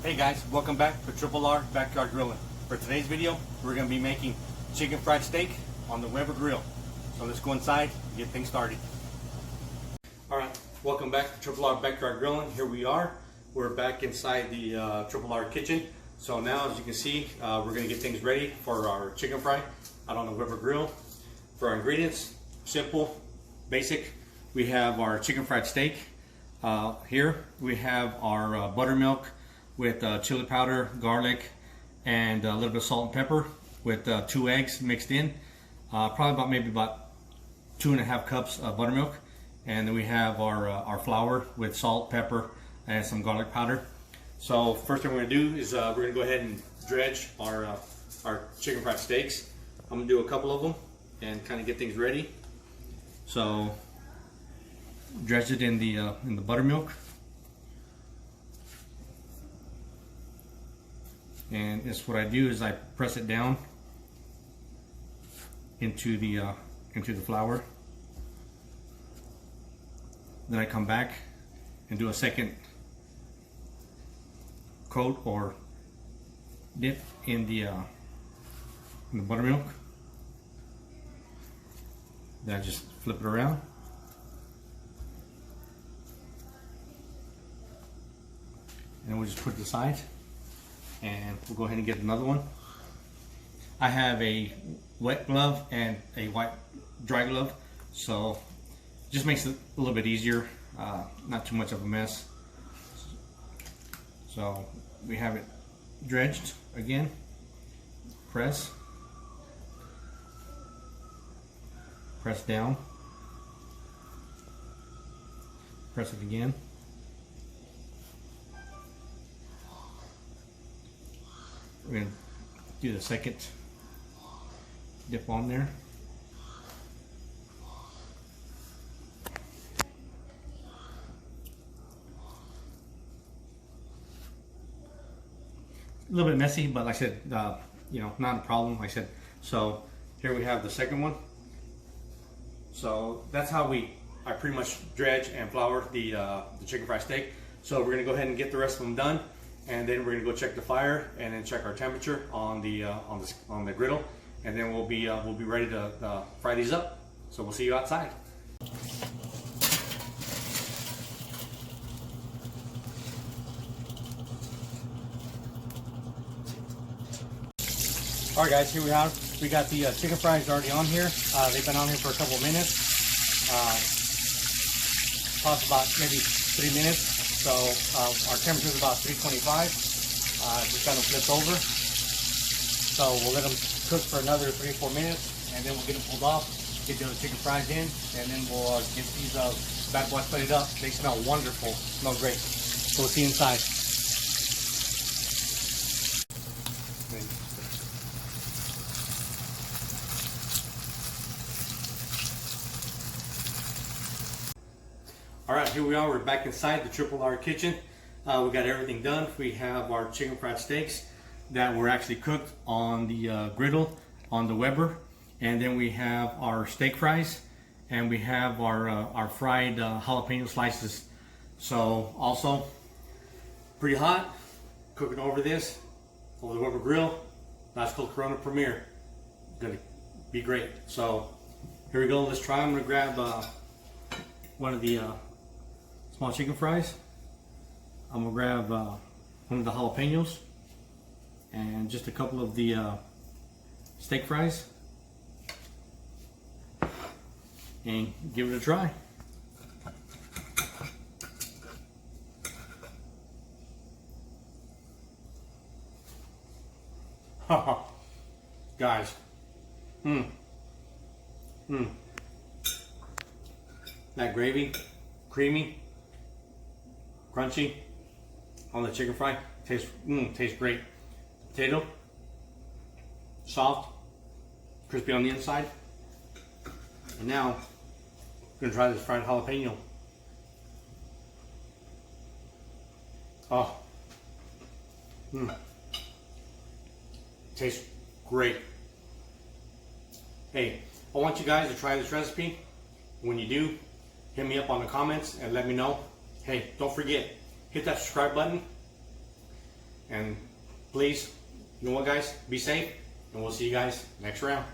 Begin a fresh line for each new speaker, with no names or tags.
Hey guys, welcome back to Triple R Backyard Grilling. For today's video, we're going to be making chicken fried steak on the Weber grill. So let's go inside and get things started. Alright, welcome back to Triple R Backyard Grilling. Here we are. We're back inside the Triple R kitchen. So now, as you can see, we're going to get things ready for our chicken fry out on the Weber grill. For our ingredients, simple, basic. We have our chicken fried steak. Here we have our buttermilk with chili powder, garlic, and a little bit of salt and pepper with 2 eggs mixed in. Probably about 2.5 cups of buttermilk. And then we have our flour with salt, pepper, and some garlic powder. So first thing we're going to do is we're going to go ahead and dredge our chicken fried steaks. I'm going to do a couple of them and kind of get things ready. So dredge it in the buttermilk. And this, what I do is I press it down into the flour. Then I come back and do a second coat or dip in the buttermilk. Then I just flip it around. And we'll just put it aside. And we'll go ahead and get another one. I have a wet glove and a dry glove, so just makes it a little bit easier, not too much of a mess. So we have it dredged again. Press down, press it again. We're going to do the second dip on there. A little bit messy, but like I said, you know, not a problem, like I said. So here we have the second one. So that's how I pretty much dredge and flour the chicken fried steak. So we're going to go ahead and get the rest of them done. And then we're gonna go check the fire and then check our temperature on the griddle, and then we'll be ready to fry these up. So we'll see you outside. All right, guys, here we are. We got the chicken fries already on here. They've been on here for a couple of minutes. Cost about maybe 3 minutes. So our temperature is about 325. Just got them flipped over. So we'll let them cook for another 3 or 4 minutes, and then we'll get them pulled off, get the other chicken fries in, and then we'll get these bad boys plated up. They smell wonderful, smell great. So we'll see you inside. Alright, here we are. We're back inside the Triple R kitchen. We got everything done. We have our chicken fried steaks that were actually cooked on the griddle on the Weber, and then we have our steak fries, and we have our fried jalapeno slices. So also pretty hot, cooking over the Weber grill. Nice little Corona Premier. Gonna be great. So here we go. Let's try. I'm gonna grab one of the small chicken fries. I'm gonna grab one of the jalapenos and just a couple of the steak fries and give it a try. Guys, that gravy, creamy, crunchy on the chicken fry, tastes great. Potato, soft, crispy on the inside. And now I'm gonna try this fried jalapeno. Oh, tastes great. Hey, I want you guys to try this recipe. When you do, hit me up on the comments and let me know. Hey, don't forget, hit that subscribe button And please, you know what guys, be safe, and we'll see you guys next round.